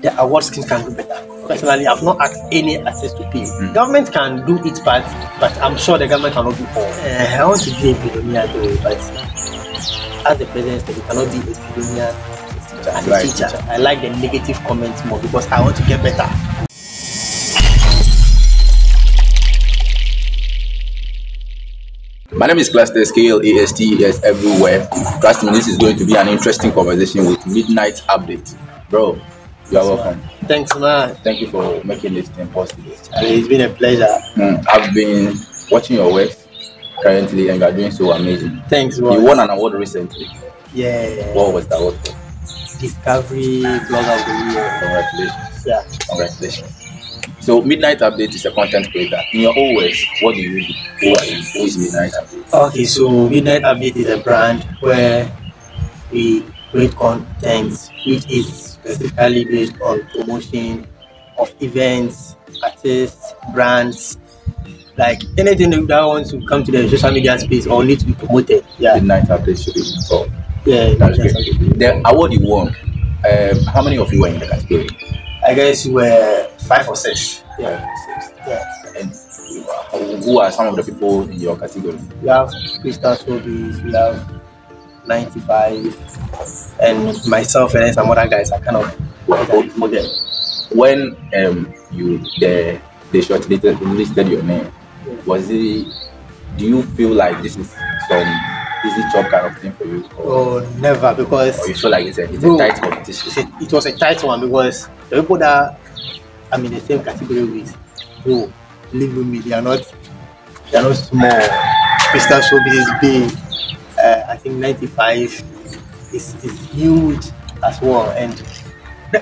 the award scheme can do better. Personally, I've not asked any artist to pay. Government can do its part, but I'm sure the government cannot do all. I want to be a billionaire though, but as the president said, you cannot be a billionaire as a teacher. I like the negative comments more because I want to get better. My name is Klastes, Klastes everywhere. Trust me, this is going to be an interesting conversation with Midnyt Updates. Bro, you are welcome. Thanks, man. Thank you for making this thing possible. It's been a pleasure. I've been watching your work currently and you are doing so amazing. Thanks, man. You won an award recently. Yeah. What was the award for? Discovery Blogger of the Year. Congratulations. Yeah. Congratulations. So Midnyt Update is a content creator. In your own words, what do you do? Who are you? Who is Midnyt Update? Okay, so Midnyt Update is a brand where we create content which is specifically based on promotion of events, artists, brands, like anything that wants to come to the social media space or need to be promoted. Yeah. Midnyt Update should be involved. Yeah, that's great. The award you won, how many of you were in the category? I guess we were 5 or 6. Yeah. And who are some of the people in your category? We have Klastes, we have 95, and myself and some other guys are kind of vote for them. When they listed your name, was it? Do you feel like this is some easy job kind of thing for you? Oh, never, because or you feel like it's a tight competition? It was a tight one because the people that I'm in the same category with, bro, believe with me, they are not small. Klastes Showbiz is big. I think 95 is huge as well, and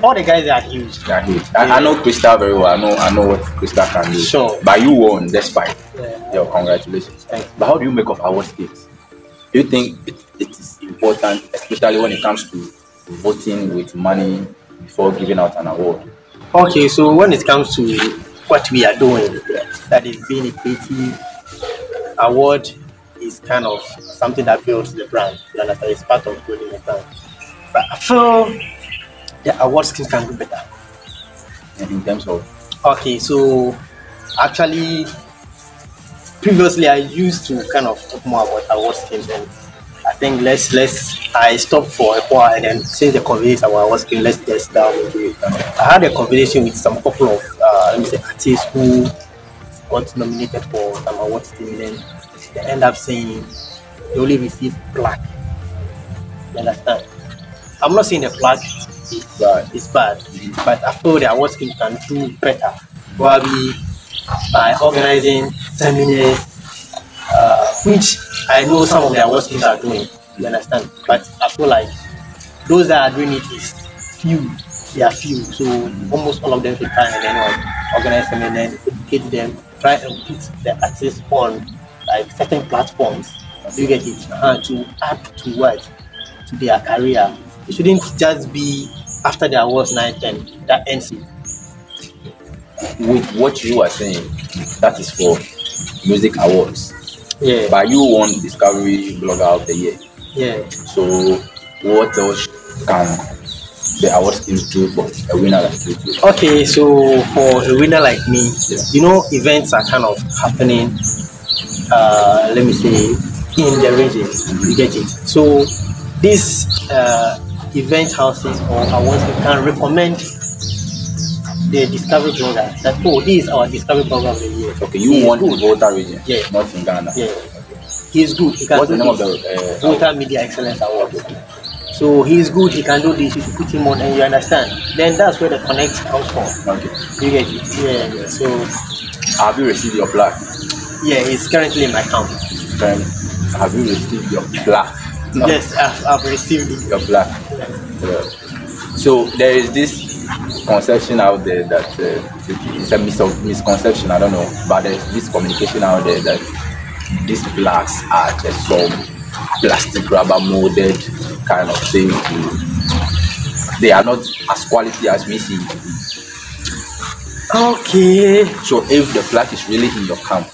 all the guys are huge. They are huge. I know Klastes very well. I know what Klastes can do. Sure. But you won despite. Yeah, congratulations. Thanks. But how do you make of award schemes? Do you think it is important, especially when it comes to voting with money before giving out an award? Okay, so when it comes to what we are doing, that is being a creative, award is kind of something that builds the brand. You understand? It's part of building the brand. But I feel the award schemes can do better. In terms of? Okay, so actually, previously I used to kind of talk more about award schemes, and I think I stopped for a while, and then since the conversation about award scheme, let's get down into it. I had a conversation with some couple of artists who got nominated for some award scheme, and they end up saying they only receive plaque. You understand? I'm not saying the plaque is bad, but I feel the award scheme can do better, probably by organizing seminars, which I know some of the award schemes are doing. You understand? But I feel like those that are doing it is few. They are few, so almost all of them should try and then organize seminars, educate them, try and put the artists on like certain platforms. You get it? To add to what? To their career. It shouldn't just be after the awards night and that ends it. With what you are saying, that is for music awards. Yeah. But you won Discovery Blogger of the Year. Yeah. So what else can the award schemes do for a winner like you? Okay, so for a winner like me, you know, events are kind of happening, let me say, in the region. You get it? So these event houses or awards can recommend the Discovery Blogger that, oh, this is our Discovery Blogger of the Year. Okay, you won in Volta region, not in Ghana. Yeah. He's good. He can What's the name of the Volta Media Excellence Award? So he's good, he can do this, you should put him on, and you understand. Then that's where the connect comes from. Okay. You get it? Yeah. So have you received your plaque? Yeah, it's currently in my account. Have you received your plaque? No. Yes, I've received it. Your plaque. Yeah. So there is this conception out there that it's a misconception, I don't know, but there's this communication out there that these plaques are just some plastic rubber molded kind of thing. They are not as quality as we see. Okay. So if the plaque is really in your camp,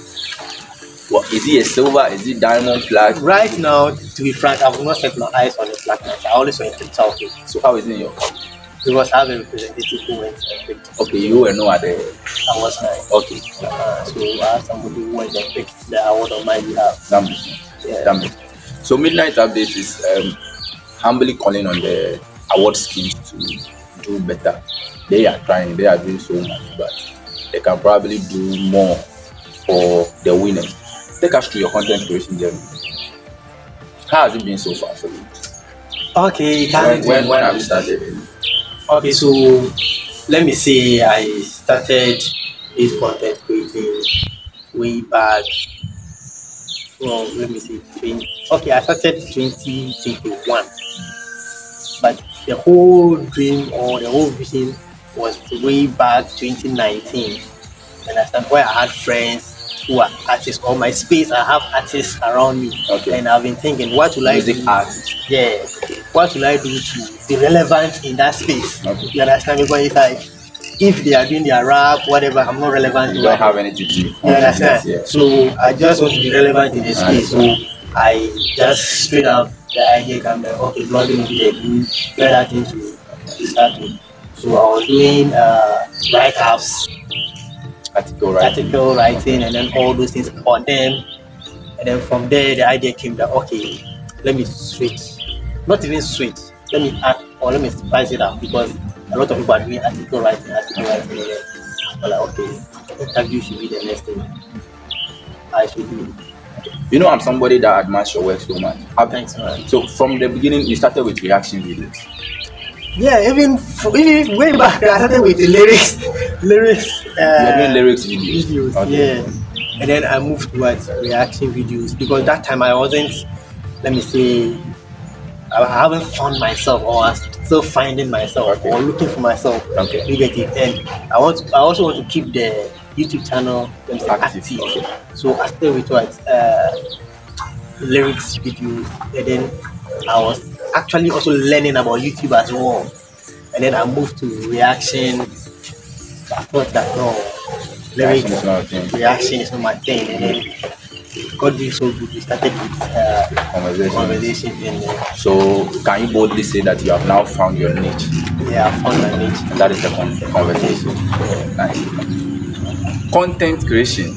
what is it? A silver? Is it diamond plaque? Right now, to be frank, I will not set my eyes on the plaque. I always want to talk it. So how is it in your camp? because I have a representative who went and picked. Okay, you were no other. I was like, Okay, so I have somebody who went and picked the award on my behalf. that makes sense. Yeah. That makes sense. So Midnight Updates is humbly calling on the award schemes to do better. They are trying, they are doing so much, but they can probably do more for the winners. Take us through your content creation journey. How has it been so far for you? Okay, When have you started? Okay, so let me say I started this content creating way back from, let me see, I started 2021, but the whole dream or the whole vision was way back 2019. And I started where I had friends who are artists, or my space I have artists around me. Okay. And I've been thinking, what will I do? Music artist. Yeah, what will I do to be relevant in that space? Okay. You understand? Because it's like, if they are doing their rap, whatever, I'm not relevant. You don't have anything to do. You understand? Yeah. So I just want to be relevant in the space. So I just straight up the idea came like, okay, blogging will be a good better thing to start with. So I was doing write-ups, article writing, and then all those things on them. And then from there, the idea came that, okay, let me switch. Not even switch. Let me add, or let me spice it up, because a lot of people are doing article writing. And then I'm like, okay, interview should be the next thing I should do. You know, I'm somebody that admires your work so much. Thanks, man. So from the beginning, you started with reaction videos. Yeah, even way back, I started with the lyrics. You're doing lyrics videos. Okay. Yeah. And then I moved towards reaction videos, because that time I wasn't, let me say, I haven't found myself, or I was still finding myself, or looking for myself. Okay. You get it? And I also want to keep the YouTube channel active. Okay. So I started with lyrics videos, and then I was actually also learning about YouTube as well. And then I moved to reaction. I thought that no, lyrics, reaction is not my thing. And then God did so good. We started with conversation. And so can you boldly say that you have now found your niche? Yeah, I found my niche. And that is the conversation. Yeah. Nice. Content creation.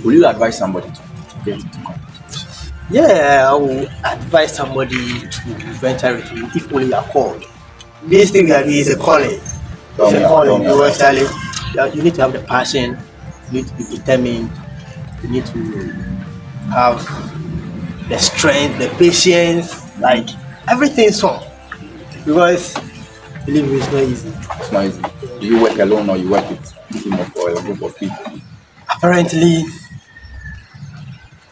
Will you advise somebody to get into content creation? Yeah, I will advise somebody to venture into it if only you are called. This thing that is a calling. It's a calling. You need to have the passion. You need to be determined. You need to have the strength, the patience, like everything so. Because believe me, it's not easy. It's not easy. Do you work alone or you work with a team of or a group of people? Apparently,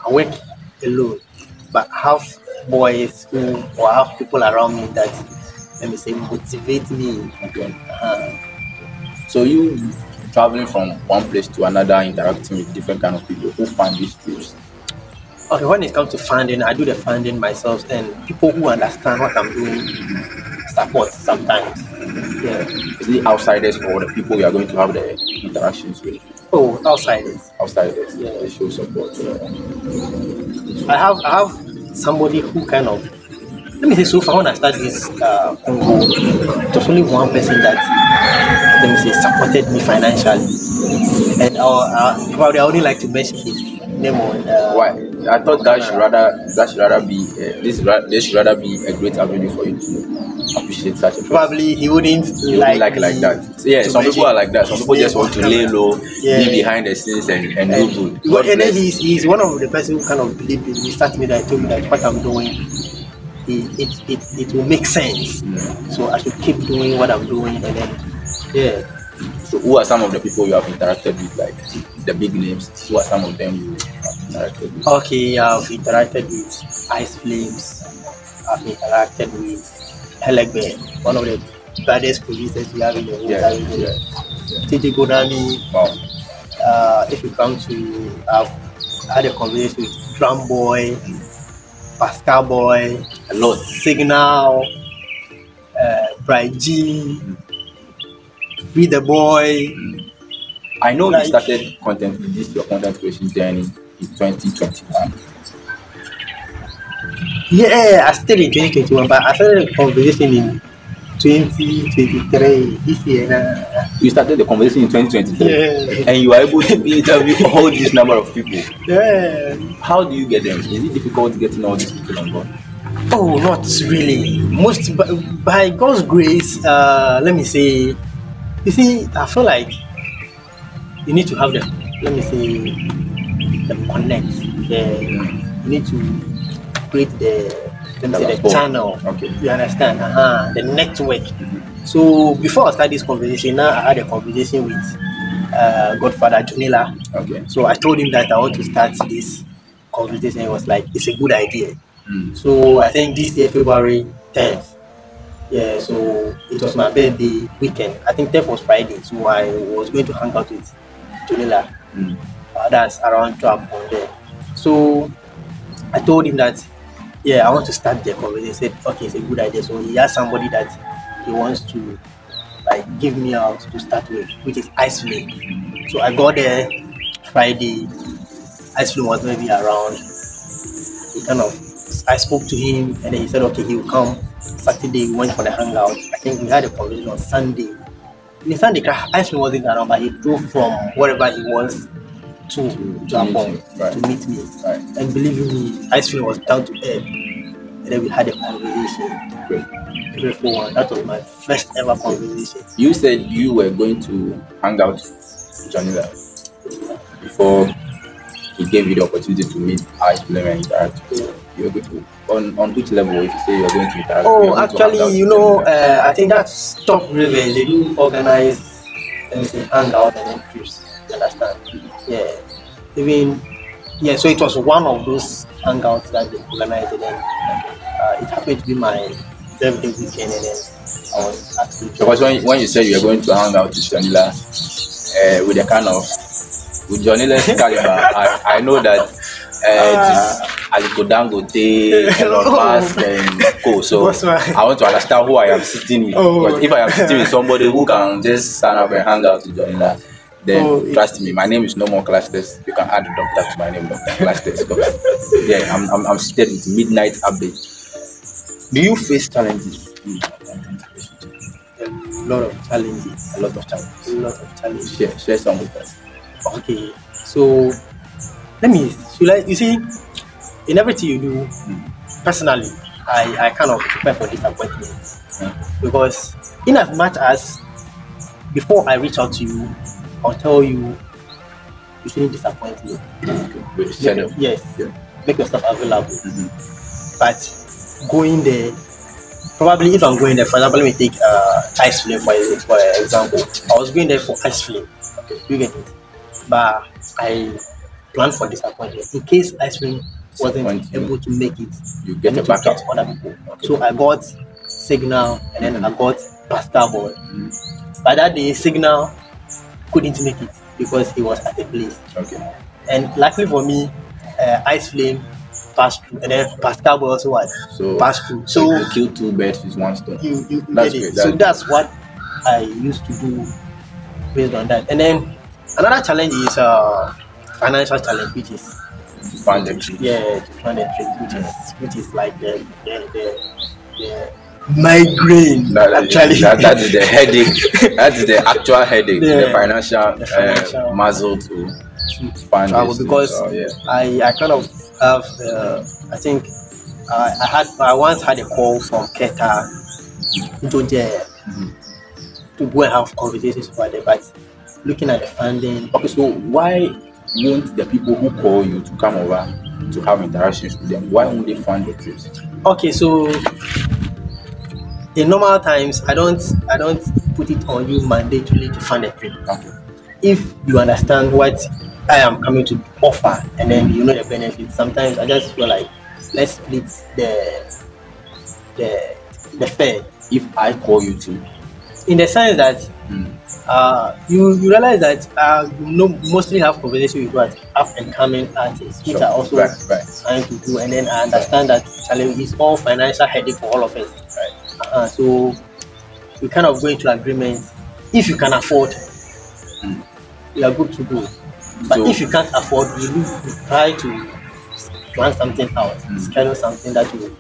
I work alone, but have boys or have people around me that, let me say, motivate me. Okay. So you traveling from one place to another, interacting with different kind of people who fund these trips. Okay, when it comes to funding, I do the funding myself, and people who understand what I'm doing support sometimes. Yeah. Is it outsiders or the people you are going to have the interactions with? Oh, outsiders. Outsiders. Yeah. They show support. I have somebody who kind of, let me say, so far when I started this Convo, it was only one person that, let me say, supported me financially, and probably I only like to mention his name on. Why? I thought that should rather be this should rather be a great avenue for you to appreciate such a person. Probably he wouldn't like that. So, yeah, some people are like that. Some people just want to lay low, be behind the scenes and do good. And then he's one of the person who kind of believed in me. He started me that told me that what I'm doing, it will make sense. So I should keep doing what I'm doing, and then yeah. So who are some of the people you have interacted with, like the big names? Who are some of them you have interacted with? Okay, I've interacted with Ice Flames. I've interacted with Helegbe, one of the baddest producers we have in the world. Titi Godami. Wow. If you come to, I've had a conversation with Drum Boy, Pascal Boy, a lot. Signal, Bright G, Be the Boy. I know you started your content creation journey in 2021. Yeah, I started in 2021, but I started a conversation in 2023 this year. You started the conversation in 2023, Yeah. and you are able to interview all this number of people. Yeah. How do you get them? Is it difficult getting all these people on board? Oh, not really. Most by God's grace, let me say, you see, I feel like you need to have the, let me say, the connect. You need to create the, let me say, the channel. Okay. You understand? The network. So before I start this conversation, now I had a conversation with Godfather Junila. Okay. So I told him that I want to start this conversation. He was like, it's a good idea. So I think this year, February 10th. Yeah, so it was my birthday weekend. I think 10th was Friday, so I was going to hang out with Junila. That's around 12 on there. So I told him that, yeah, I want to start the conversation. He said, okay, it's a good idea. So he has somebody that he wants to like give me out to start with, which is Ice Flame. So I got there Friday. Ice Flame was maybe around. I spoke to him and then he said, okay, he will come. Saturday we went for the hangout. I think we had a conversation on Sunday. In Sunday, Ice Flame wasn't around, but he drove from wherever he was to Japan to meet me. Right. And believe me, Ice Flame was down to earth. And then we had a conversation. Great. That was my first ever conversation. You said you were going to hang out with Janila before he gave you the opportunity to meet Ice Flame and interact. You're going to, on which level, if you say you're going to interact? Oh, actually, you know, I think that's Top River. They do organize, let me say, hangout and then trips. You understand? Yeah. Even, yeah, so it was one of those hangouts that they organized, and then it happened to be my birthday weekend, and then I was asked to join. Because when you said you were going to hang out with Janila, with the kind of, with Janila's caliber, I know that it is Aliko Dangote, Elon Musk, and Co. So I want to understand who I am sitting with. Because if I am sitting with somebody who can just stand up and hang out with Janila, then trust me, my name is no more Klastes. You can add a doctor to my name, Dr. Klastes. Yeah, I'm seated with Midnyt Updates. Do you face challenges? A lot of challenges. A lot of challenges. Share some with us. Okay, so you see, in everything you do, personally, I kind of prepare for disappointments. Because in as much as before I reach out to you, I'll tell you, you shouldn't disappoint me. Make yourself available. But going there, probably if I'm going there, for example, let me take Ice Flame for example. I was going there for Ice Flame. Okay, you get it. But I planned for disappointment. In case Ice Flame wasn't able to make it, you get a backup. Other people. Okay. So I got Signal and then I got Pascal Boy. By that day, Signal couldn't make it because he was at a place. Okay. And luckily for me, Ice Flame passed through, and then Pascal Boy also passed through. So you kill two birds with one stone. You that's get it. So that's what I used to do based on that. And then another challenge is financial challenge, which is to fund the trip. Yeah, to fund the trip, which is like the migraine. Actually, that is the headache. That is the actual headache. The financial muzzle to fund travel, because I kind of have I think I once had a call from Keta to go and have conversations about it, but looking at the funding. Okay, so why won't the people who call you to come over to have interactions with them, why won't they fund the trips? Okay, so in normal times, I don't put it on you mandatorily to fund a trip. Okay. If you understand what I am coming to offer and then you know the benefits, sometimes I just feel like let's split the fare. If I call you to, in the sense that you realize that mostly have conversation with what up and coming artists, which are also trying to do, and then I understand that challenge is all financial headache for all of us. So we kind of go into agreement. If you can afford, we are good to go. But if you can't afford, we try to plan something out, schedule something that will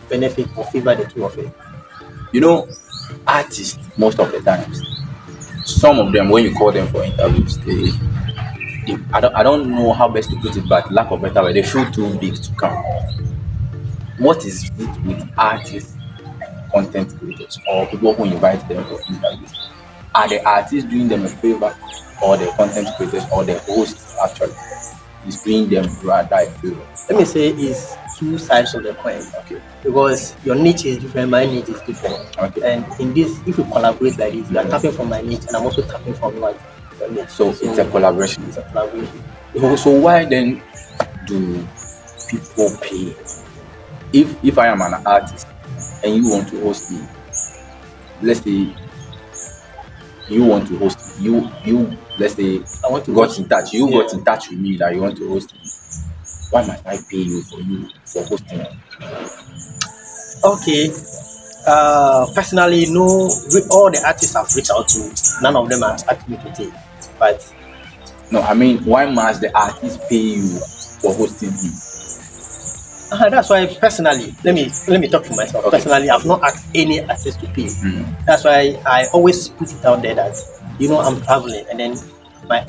benefit or favor the two of it. You know, artists most of the times. Some of them, when you call them for interviews, I don't know how best to put it, but lack of better way, they feel too big to come. What is it with artists and content creators or people who invite them for interviews? Are the artists doing them a favor, or the content creators or the hosts actually is doing them rather a favor? Let me say it's two sides of the coin. Okay. Because your niche is different, my niche is different. Okay. And in this, if you collaborate like this, you are tapping from my niche and I'm also tapping from your niche. So it's a collaboration. It's a collaboration. So why then do people pay? If I am an artist and you want to host me, let's say you want to host me, you let's say I want to got in touch. You got in touch with me that you want to host me. Why must I pay you for hosting me? Okay. Personally, no. All the artists I've reached out to, none of them have asked me to pay. But no, I mean, why must the artist pay you for hosting him? That's why personally, let me talk for myself. Okay. Personally, I've not asked any artist to pay. Mm. That's why I always put it out there that I'm traveling and then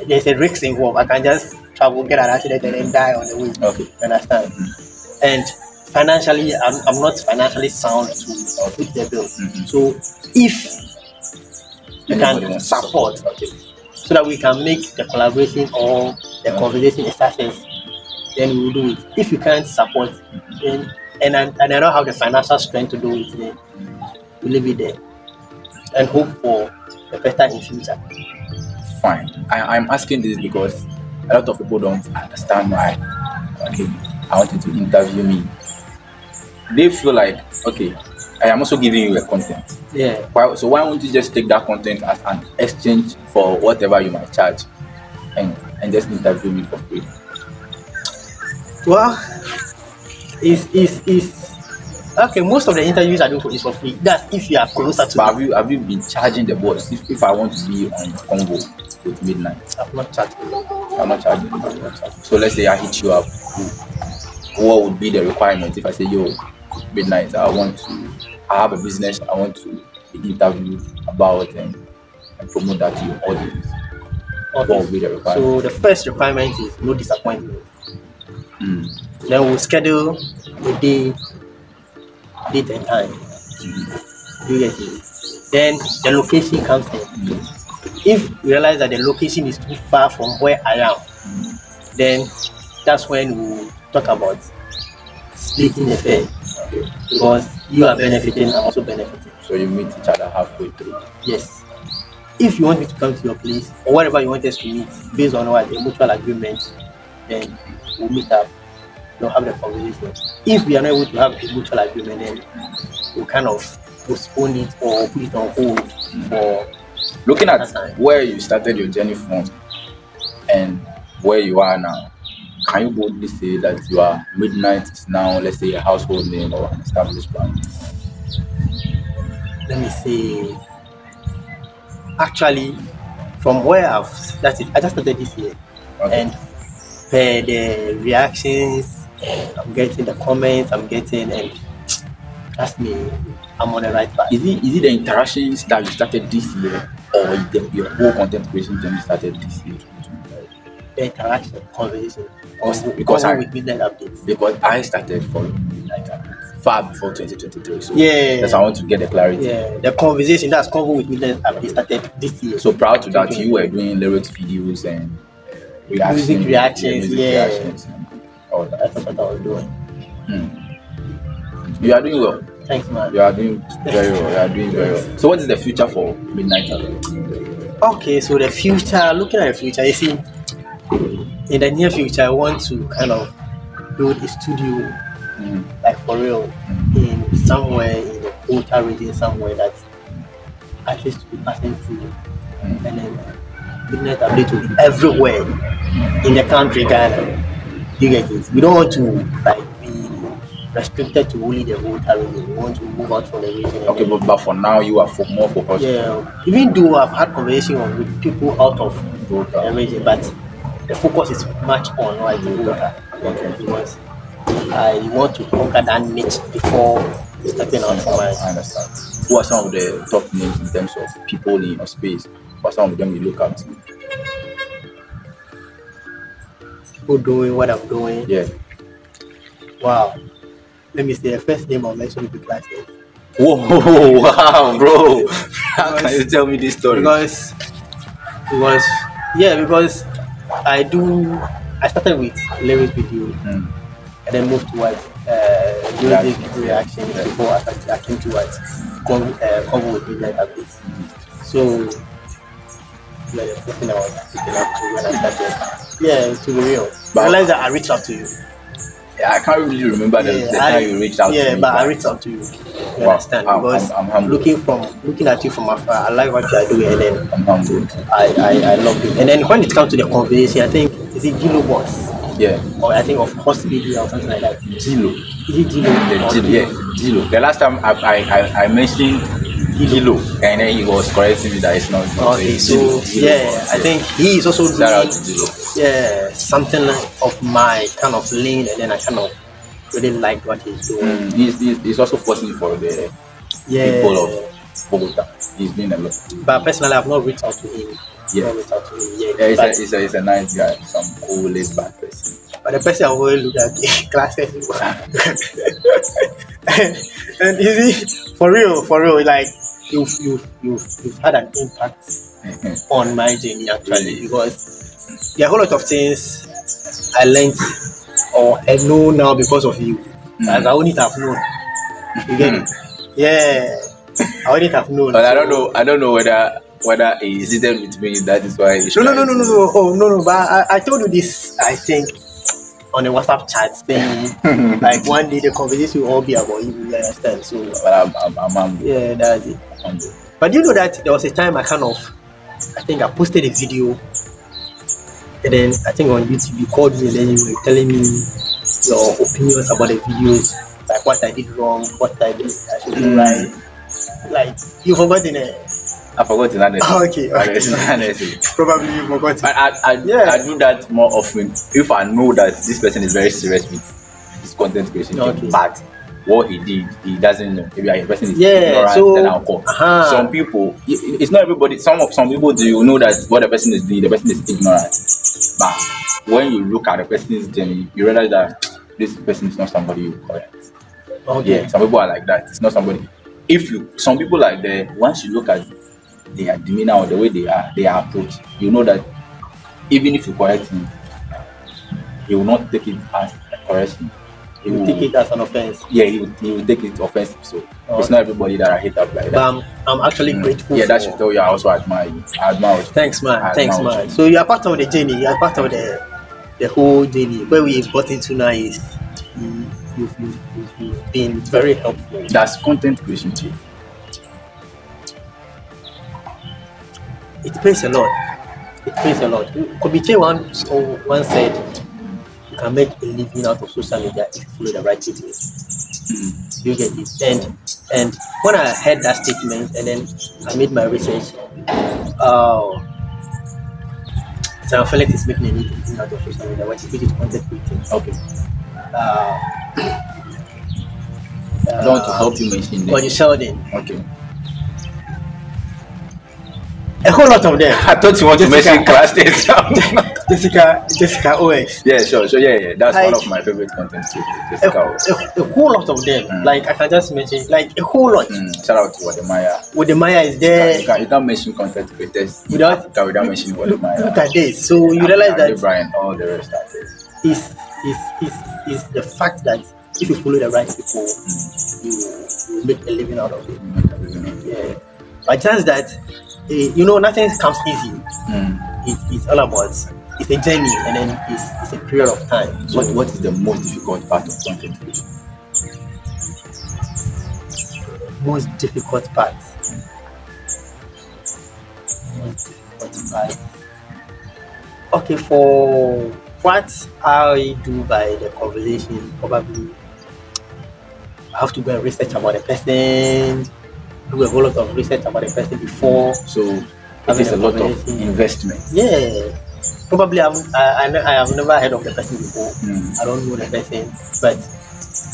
there's a risk involved. I can just travel, get an accident, and then die on the way. Okay. You understand? Mm-hmm. And financially, I'm not financially sound to foot the bill. Mm-hmm. So if you can support, so that we can make the collaboration or the conversation a success, then we will do it. If you can't support, then and I don't have the financial strength to do it, then we leave it there and hope for a better in future. Fine. I'm asking this because a lot of people don't understand why. Okay, I want you to interview me. They feel like, okay, I am also giving you a content. Yeah. So why won't you just take that content as an exchange for whatever you might charge, and just interview me for free? Well, is okay. Most of the interviews I do is for free. That's if you are closer to. But have you been charging the boss? If I want to be on Convo with Midnyt, I'm not charging. I'm not charging. So let's say I hit you up. What would be the requirement if I say, yo, Midnyt, I have a business, I want to be interviewed about and promote that to your audience. What would be the requirement? So the first requirement is no disappointment. Then we'll schedule a date and time. You get it? Then the location comes in. If you realize that the location is too far from where I am, then that's when we'll talk about splitting the fare. Because you are benefiting, I'm also benefiting. So you meet each other halfway through. Yes. If you want me to come to your place or whatever you want us to meet, based on what a mutual agreement, then we'll meet up. We'll have the conversation. If we are not able to have a mutual agreement, then we'll kind of postpone it or put it on hold for. Looking at where you started your journey from and where you are now, can you boldly say that you are Midnyt is now, let's say, a household name or an established brand? Let me say, actually, from where I just started this year, and per the reactions I'm getting, the comments I'm getting, and trust me, I'm on the right path. Is it the interactions that you started this year, or your whole content creation journey started this year? The interaction, conversation, because I with Midnyt Updates. Because I started following Midnyt Updates far before 2023. So yeah, that's I want to get the clarity. Yeah, the conversation, that's Convo with Midnyt Updates started this year. So prior to that, you were doing lyrics videos and music reactions, reactions and all that. That's what I was doing. You are doing well. Thanks, man. You are doing very well. You are doing very well. So what is the future for Midnyt Updates? Okay, so the future, looking at the future, you see, in the near future, I want to kind of build a studio, like for real, in somewhere in the Volta region, somewhere that at least to be passing through, and then Midnyt Update will be everywhere in the country, Ghana. You get it? We don't want to like be restricted to only the Volta region. We want to move out from the region. Okay, but for now, you are more focused. Yeah, even though I've had conversation with people out of the region, but the focus is much on like the Volta. Okay. Because I want to conquer that niche before stepping out from my. I understand. Who are some of the top names in terms of people in your space? Or some of them you look up to? Who doing what I'm doing? Yeah. Wow. Let me say the first name I'll mention will be Klastes. Whoa, wow, bro. How can you tell me this story? Because I started with lyrics video and then moved towards music reactions before I came towards Convo with Midnyt Updates. So yeah, the first thing I was picking up to when I started. Yeah, to be real. But I realized that I reached out to you. Yeah, I can't really remember the time you reached out to me. Yeah, but I reached out to you. You understand? Because I'm looking at you from afar, I like what you are doing, and then I'm humbled. I love it. And then when it comes to the conversation, I think is it Gilo Boss? Yeah. Or I think of Host Media or something like that. Gilo. Is it Gilo? Yeah, Gilo. The last time I mentioned Gilo, and then he was correcting me that it's not. Okay, so yeah, I think he is also doing. Shout out to Gilo. Yeah, something of my kind of lane, and then I kind of really liked what he's doing. He's also forcing for the people of Bogota. He's doing a lot. But personally, I've not reached out to him. Yeah, he's a nice guy, some cool laid back person. But the person I always look at Klastes. and is it for real, like you've had an impact on my journey actually, because there are a whole lot of things I learned or I know now because of you. As I wouldn't have known. You get it? Yeah. I wouldn't have known. But I don't know whether he seated with me, that is why he No. Oh no. But I told you this, I think, on a WhatsApp chat thing. Like one day the conversation will all be about you, you understand? So but I'm humble. Yeah, that's it. But you know that there was a time I think I posted a video, and then I think on YouTube you called me and then you were telling me your opinions about the videos, like what I did wrong, what I should do right. Like you forgotten it. I forgot to honestly. Okay. Probably you forgot. I do that more often if I know that this person is very serious with his content creation. Okay. But what he did, he doesn't know. Maybe a person is ignorant, so, then I'll call. Some people, it's not everybody. Some people do know that what the person is doing, the person is ignorant. But when you look at the person's journey, you realize that this person is not somebody you correct. Okay. Yeah, some people are like that. It's not somebody. Some people like that, once you look at their demeanor or the way they are approach, you know that even if you correct him, he will not take it as a correction. He will take it as an offense. Yeah, he will take it offensive. So it's not everybody that I hate up like that. But I'm actually grateful. Yeah, that should tell you I also admire you. I admire you. Thanks, man. So you are part of the journey. You are part of the whole journey. Where we got into now is you've been very helpful. That's content creation too. It pays a lot. Kobiche once said you can make a living out of social media if you follow the right people. You get it. And when I heard that statement and then I made my research, so I feel like it's making a living out of social media when you put it content creating. Okay. I don't want to help you mention them. Connie Sheldon. Okay. A whole lot of them. I thought you wanted to mention Klastes. Jessica OS. Yeah, sure. Yeah. That's one of my favorite content too. Jessica OS. A whole lot of them. Like I can just mention, like a whole lot. Shout out to Wademaya. Wademaya is there. You can't mention content creators without mentioning Wademaya. Look at this. So you realize that Brian, all the rest of it is the fact that if you follow the right people, you make a living out of it. Yeah. By chance that nothing comes easy. It's all about it's a journey and then it's a period of time. So what is the most difficult part of content creation? Most difficult part. Okay, for what I do by the conversation, probably I have to go and research about the person, do a whole lot of research about the person before. So it is a lot of investment. Yeah. Probably I have never heard of the person before. I don't know the person, but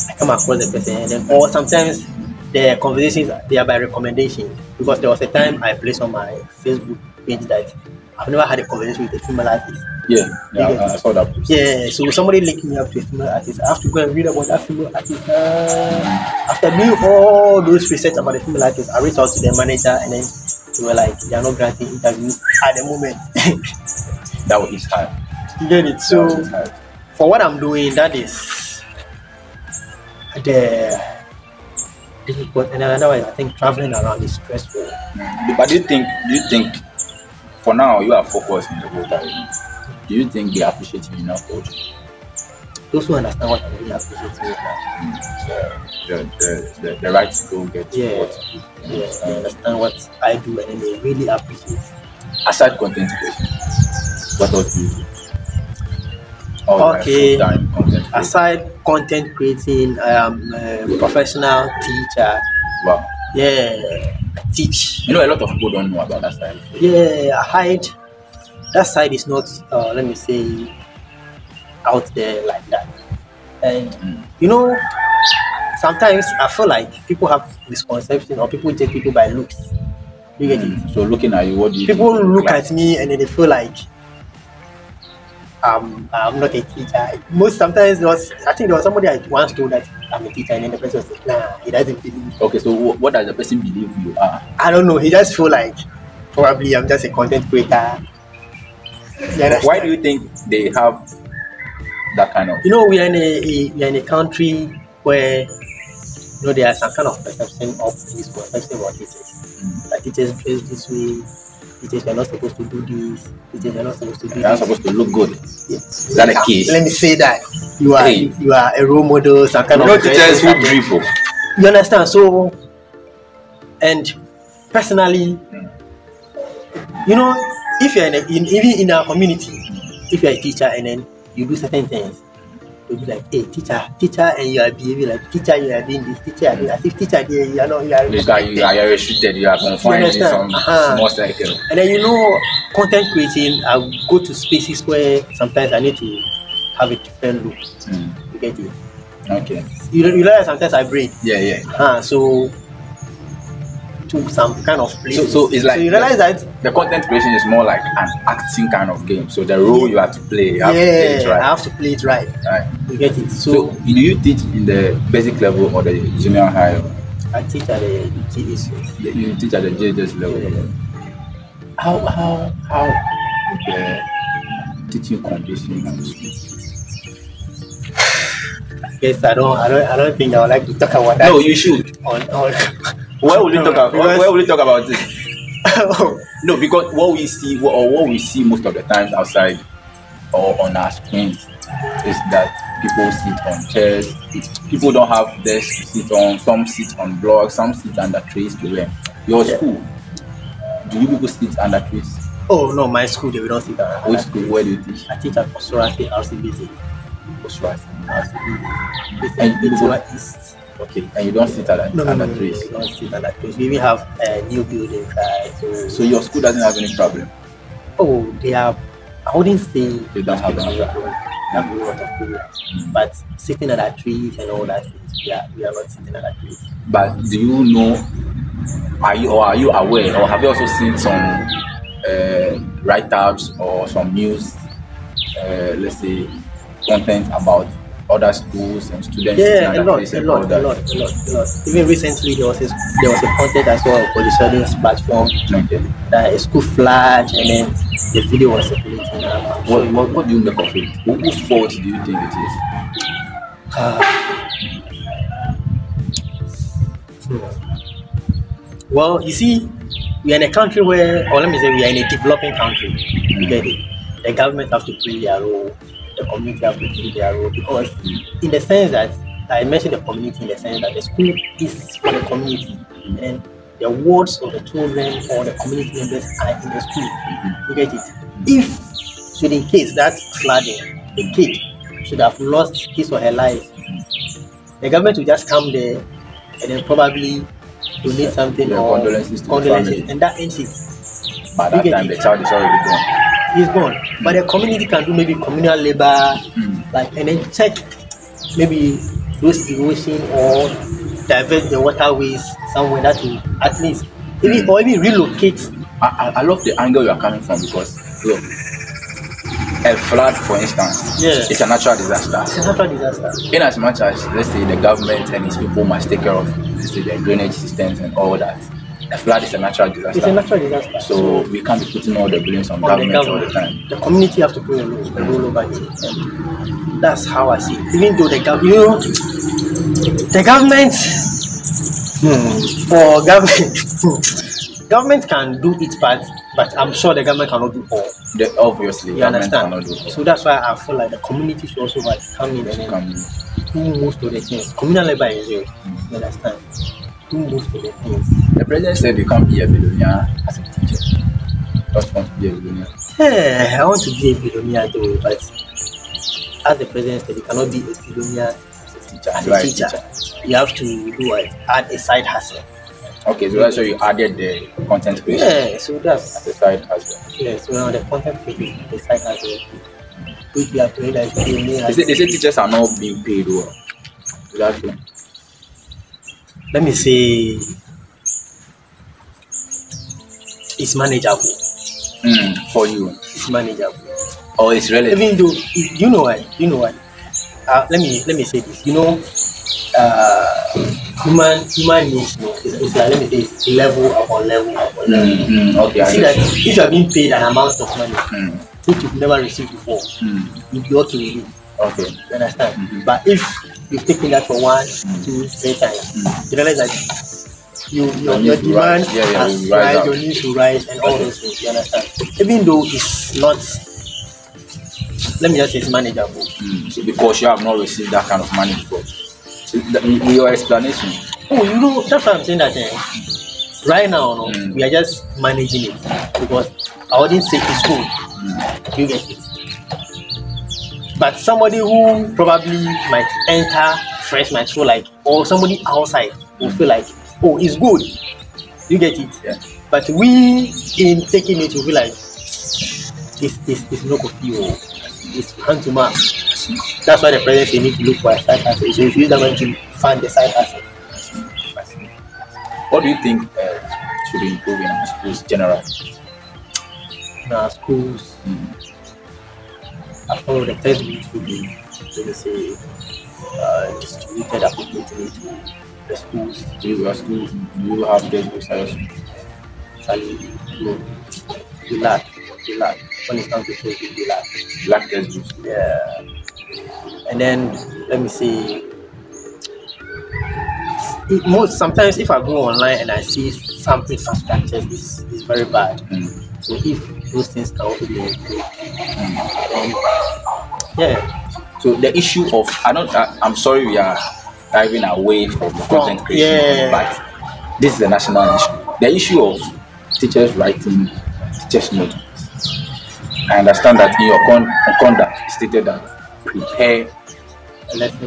I come across the person, and then or sometimes the conversations they are by recommendation, because there was a time I placed on my Facebook page that I've never had a conversation with a female artist. Yeah, I saw that post. Yeah, so somebody linked me up to a female artist. I have to go and read about that female artist. After doing all those research about the female artist, I reached out to the manager, and then they were like, they are not granting interviews at the moment. That was his time. You get it? So for what I'm doing, that is the difficult, and otherwise I think traveling around is stressful. But do you think for now you are focused in the whole time? Do you think they appreciate you enough? Those who understand what I really appreciate me the right to go get what you do. Yes, they understand what I do, and then they really appreciate. Aside content creation, what else do you do? Okay, aside content creating, I am a professional teacher. Wow. Yeah, I teach. You know, a lot of people don't know about that side. Yeah, that side is not, let me say, out there like that. And you know, sometimes I feel like people have misconception, or people judge people by looks. You get it? So looking at you, what do you people look at me and then they feel like I'm not a teacher. Sometimes I think there was somebody I once told that I'm a teacher, and then the person said, nah, he doesn't believe me. Okay, so what does the person believe you are? I don't know. He just feel like probably I'm just a content creator. Why do you think they have that kind of? You know, we are in a country where there are some kind of perception of misconception about teachers. Like teachers dress this way. Teachers are not supposed to do this. Teachers are not supposed to do They are supposed to look good. Yeah. Is that the case? Let me say that you are a role model. Some kind of teachers who dribble. You understand? So, and personally, you know, if you're even in our community, if you're a teacher and then you do certain things, you'll be like, hey, teacher, and you are behaving like teacher, you are doing this, teacher, you are doing as if teacher, you are not, you are restricted, you are confined in some small circle. And then, you know, content creating, I go to spaces where sometimes I need to have a different look. You get it? Okay. You realize sometimes I braid. Yeah. So to some kind of place. So it's like you realize that the content creation is more like an acting kind of game. So the role you have to play, you have to play it right. I have to play it right. You get it? So do you teach in the basic level or the junior high? I teach at the JJS. You teach at the JJS level. Yeah. How is the teaching condition at the school? Yes, I don't think I would like to talk about that. No, you should. Why will you talk about this? No, because what we see most of the times outside or on our screens is that people sit on chairs. People don't have desks to sit on. Some sit on blocks. Some sit under trees to learn. Your school, do you people sit under trees? Oh no, my school they don't sit under. Which school? Where do you teach? I teach at Osorate RCBC. And it's East. Okay, and you don't sit under trees. You don't sit under trees. We even have new buildings. So your school doesn't have any problem? Oh, they have. I wouldn't say they don't have any problem. They have a lot of problems. But sitting under trees and all that things, we are not sitting under trees. But do you know? Are you aware, or have you also seen some write-ups or some news? Let's say content about other schools and students. Yeah, a lot. Even recently, there was a content I saw for the students platform that a school flagged, and then the video was circulating. What do you make of it? Whose fault do you think it is? Well, you see, we are in a country where, or let me say, we are in a developing country. You get it? The government has to play their role. The community have to play their role, because in the sense that I mentioned the community in the sense that the school is for the community, and the words of the children or the community members are in the school. You get it? If should in case that flooding, the kid should have lost his or her life, the government will just come there and then probably donate something or condolences, and that ends it. By that time, the child is already gone. He's gone. But the community can do maybe communal labor, and then check maybe those erosion or divert the waterways somewhere that will at least even relocate. I love the angle you are coming from, because look, a flood, for instance, it's a natural disaster. It's a natural disaster. In as much as, let's say, the government and its people must take care of, let's say, the drainage systems and all that, a flood is a natural disaster. It's a natural disaster. So we can't be putting all the blames on government all the time. The community has to play a role over it. And that's how I see it. Even though the government, for government, government can do its part, but I'm sure the government cannot do all. Obviously, you understand? Cannot do all. So that's why I feel like the community should also come in and do most of the things. Communal labor is there. You understand? Do most of the things. The president said you can't be a billionaire as a teacher. Just want to be a billionaire. Yeah, I want to be a billionaire though, but as the president said, you cannot be a billionaire as a teacher. You have to do what? Add a side hustle. Okay, so that's why you added the content creation. Yeah, so that's the side hustle. Yeah, so now the content creation is the side hustle. Which we have to realize. They say teachers are not being paid well. Is that true? Let me say it's manageable. For you. It's manageable. Or it's relative. Even though you know what? Let me say this. You know, human needs, it's like, let me say, it's level upon level upon level. Okay, you see that if you are being paid an amount of money which you've never received before, you'll be okay with it. Okay. You understand? But if you've taken that for 1, 2, 3 times, you realize that your demand has rise, your needs will rise, and all those things. You understand? Even though it's not, let me just say, it's manageable. Because you have not received that kind of money before. Your explanation. Oh, you know, that's why I'm saying that right now, we are just managing it, because I wouldn't say it's good. You get it. But somebody who probably might enter fresh might feel like, or somebody outside will feel like, oh, it's good. You get it. Yeah. But we, in taking it, will feel like it's not good for you. It's hand to mouth. That's why the president need to look for a side hustle. So if you use that money to fund the side hustle. What do you think should improve in our schools generally? In our schools, I follow the textbooks should be, let me say, distributed appropriately to the schools. Do you have textbooks? Actually, no, we lack. When it comes to textbooks, we lack. Lack textbooks. Yeah. And then let me see. Sometimes if I go online and I see some infrastructure is very bad. So if those things can also be improved, yeah. So the issue of I'm sorry we are diving away from content creation, but this is a national issue. The issue of teachers writing teachers' notes. I understand that in your conduct it stated that prepare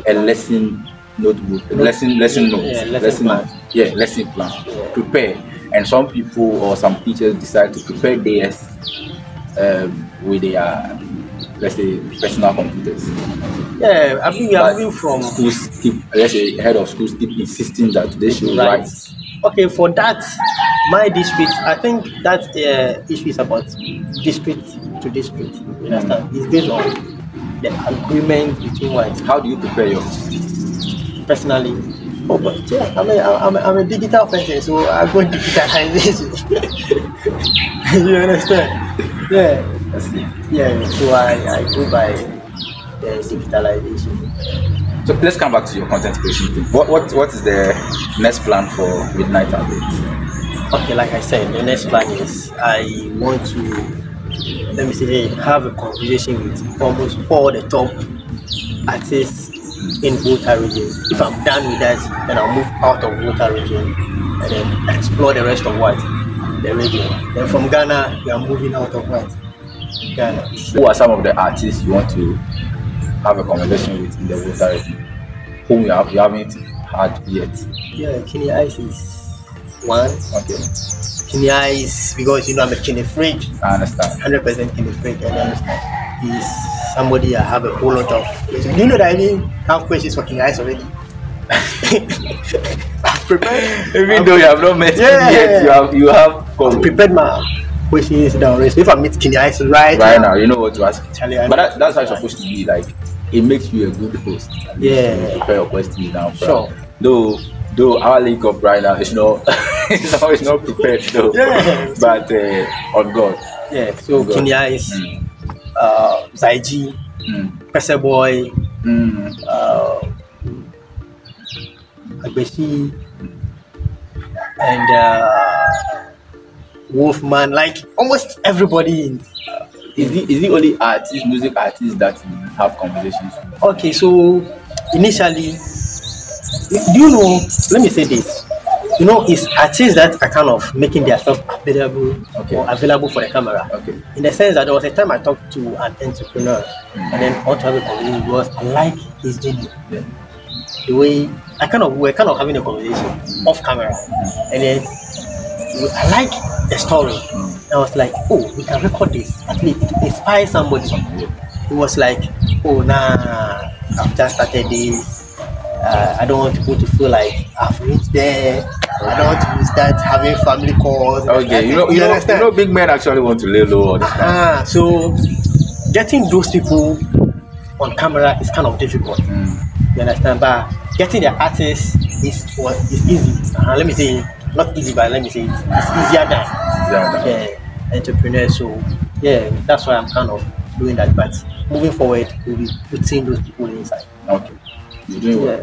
a lesson notebook, lesson plan. Yeah. Prepare, and some people or some teachers decide to prepare theirs with their, let's say, personal computers. Yeah, I think we are moving from schools. Let's say head of schools keep insisting that they should write. Okay, for that, my district, I think that issue is about district to district. You understand? It's based on the agreement between what. How do you prepare yours? Personally, but yeah, I'm a digital person, so I go digitalization. You understand? Yeah. Yeah. So I go by the digitalization. So let's come back to your content creation thing. What is the next plan for Midnyt Updates? Okay, like I said, the next plan is I want to, let me say, have a conversation with almost all the top artists in Volta region. If I'm done with that, then I'll move out of Volta region and then explore the rest of what? The region. Then from Ghana, we are moving out of what? Ghana. Who are some of the artists you want to have a conversation with in the Volta region, whom you haven't had yet? Yeah, Kenny Ice is one. Okay. Kenny Ice, because I'm a Kenny freak. I understand. 100% Kenny freak, and then he's somebody I have a whole lot of questions. Do you know that I didn't have questions for Kenny Ice already? prepared. Even though you have not met him yet, you have I've prepared my questions down. So if I meet Kenya, it's right now, you know what to ask. But that's how it's supposed to be. Like, it makes you a good host. You prepare your questions down. Sure. Though our link up right now is not it's not prepared though. But on God. Yeah. So Kenya is Zaiji, Pese Boy, Agbeshi, and Wolfman. Like almost everybody. Is the only music artist that you have conversations with? Okay, so initially, do you know? Let me say this. You know, it's artists that are kind of making themselves available or available for the camera. Okay. In the sense that there was a time I talked to an entrepreneur, and then I want to have a conversation because I like his journey. Yeah. The way we're kind of having a conversation off camera, and then I like the story. I was like, oh, we can record this. At least it inspires somebody. It was like, oh, nah, I've just started this. I don't want people to feel like I've reached there. I don't want to start having family calls. Okay, you know, big men actually want to lay low all the time. So getting those people on camera is kind of difficult. You understand? But getting the artists is easy. Let me say, not easy, but let me say it's easier than entrepreneurs. So yeah, that's why I'm kind of doing that. But moving forward, we'll be putting those people inside. Okay. You're doing well.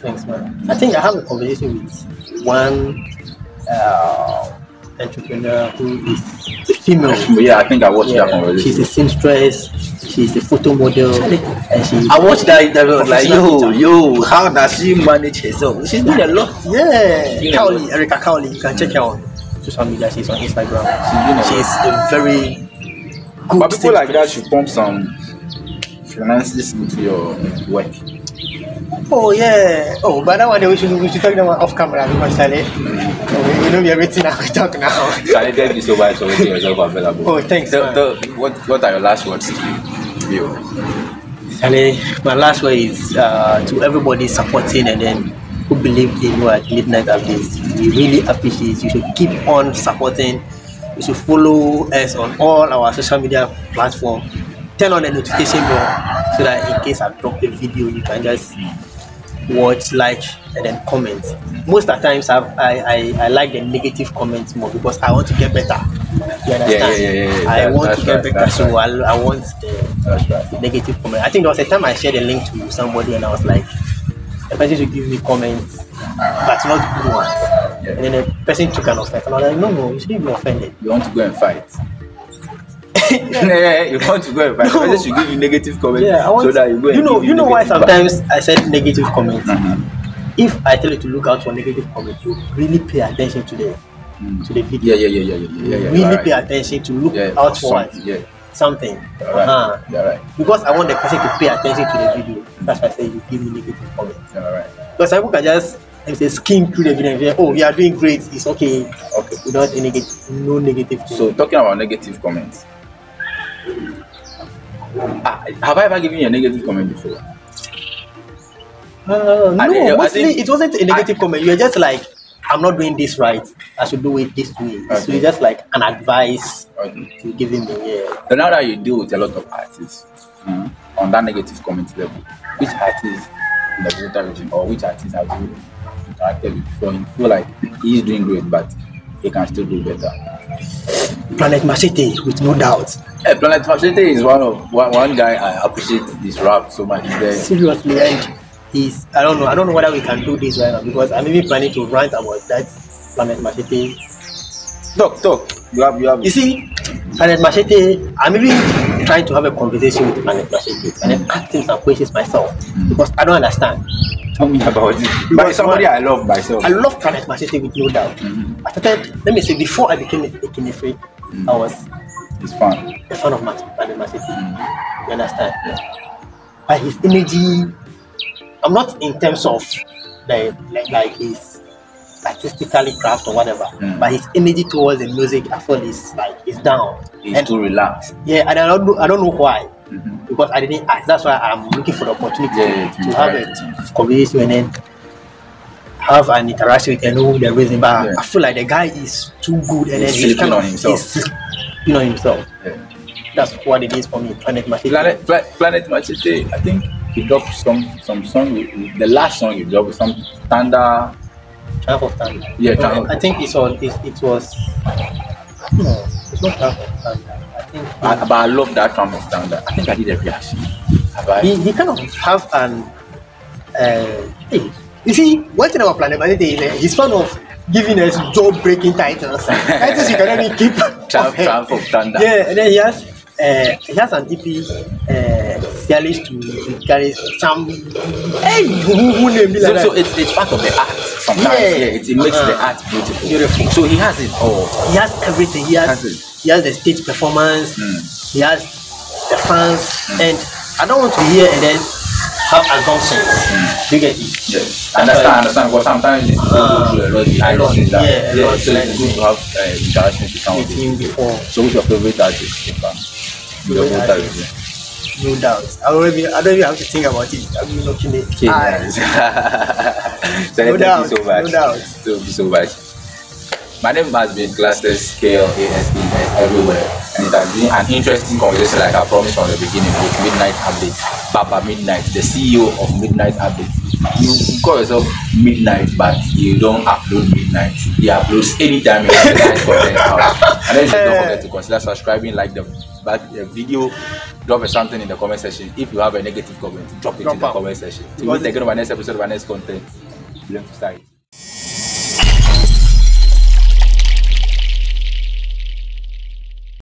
Thanks, man. I think I have a conversation with one entrepreneur who is female. Yeah, I think I watched that conversation. She's a seamstress. She's a photo model, and I watched that interview. Like, yo, how does she manage herself? She's doing a lot. Yeah, Cowley, Erica Cowley. You can check her on social media. She's on Instagram. She's a very good. But people like that should pump some finances into your work. Oh yeah. Oh, but that one we should talk about off camera because Charlie, we know everything I will talk now. Charlie, thank you so much for making yourself available. Oh, thanks. What are your last words to you? Charlie, my last word is to everybody supporting and then who believe in you at Midnyt Updates. We really appreciate. You should keep on supporting. You should follow us on all our social media platforms. Turn on the notification bell so that in case I drop a video, you can just watch, like, and then comment. Most of the times I like the negative comments more because I want to get better. You understand? Yeah. I want to get better, so I want the negative comment. I think there was a time I shared a link to somebody and I was like, the person should give me comments, but not good ones. And then the person took an offense and I was like, no, you shouldn't be offended. You want to go and fight. You want to go and fight. The person should give you negative comments so that you go and you know why sometimes I said negative comments. If I tell you to look out for negative comments, you really pay attention to the video. Really pay attention to look out for something. Right. Because I want the person to pay attention to the video. That's why I say you give me negative comments. Because some people can just skim through the video and say, oh, you are doing great, it's okay. Without any no negative comments. So talking about negative comments, have I ever given you a negative comment before? No, mostly it wasn't a negative comment. You were just like, I'm not doing this right. I should do it this way. So it's just like an advice to giving me. So now that you deal with a lot of artists on that negative comment level, which artists in the digital region or which artists have you interacted with before you feel like he's doing great, but he can still do better? Planet Machete, with no doubt. Planet Machete is one guy I appreciate his rap so much. Seriously, and I don't know whether we can do this right now because I'm even planning to rant about that Planet Machete. Talk. You see, Planet Machete, I'm even trying to have a conversation with Planet Machete and then asking some questions myself because I don't understand. Tell me about it. But somebody I love myself. I love Planet Machete with no doubt. I started, let me say, before I became a Kinefre, I was a fan of Planet Machete. You understand? By his energy, I'm not in terms of like his artistically craft or whatever, but his energy towards the music, I feel is down. He's too relaxed. Yeah, and I don't know why. because I didn't ask. That's why I'm looking for the opportunity to have interact. a conversation and then have an interaction with the reason. But I feel like the guy is too good and then he's kind of sleeping on himself. That's what it is for me. Planet Machete. Planet Machete. I think he dropped some song. The last song he dropped was some Thunder. Triumph of Thunder. Yeah, I think it was. No, it's not Triumph of Thunder. I think. But I love that Triumph of Thunder. I think I did a reaction. He kind of have an. Hey, you see, one thing about Planet Machete is he's fond of giving us job-breaking titles. Titles you can only keep. Triumph of Thunder. Yeah, and then he has an EP, Cialis to carry some. Hey, who named it like that? So it's part of the art. Sometimes, it makes the art beautiful. So he has it all. He has everything. He has the stage performance. He has the fans, and I don't want to hear and then have assumptions. You get it? Yes. Understand. Because sometimes it's a lot behind that. So it's good to have interaction with him before. So who's your favorite artist? No doubt. I don't even have to think about it. I'm looking at it. So no doubt. No doubt. Thank you so much. My name has been Klastes, KLASTES everywhere, and it has been an interesting conversation, like I promised from the beginning, with Midnyt Updates. Baba Midnight, the CEO of Midnyt Updates. You call yourself Midnight, but you don't upload Midnight. He uploads anytime you have nice content out. And then don't forget to consider subscribing, like the video, drop something in the comment section. If you have a negative comment, drop it in the comment section. So we'll take it on my next episode of our next content. Learn to start.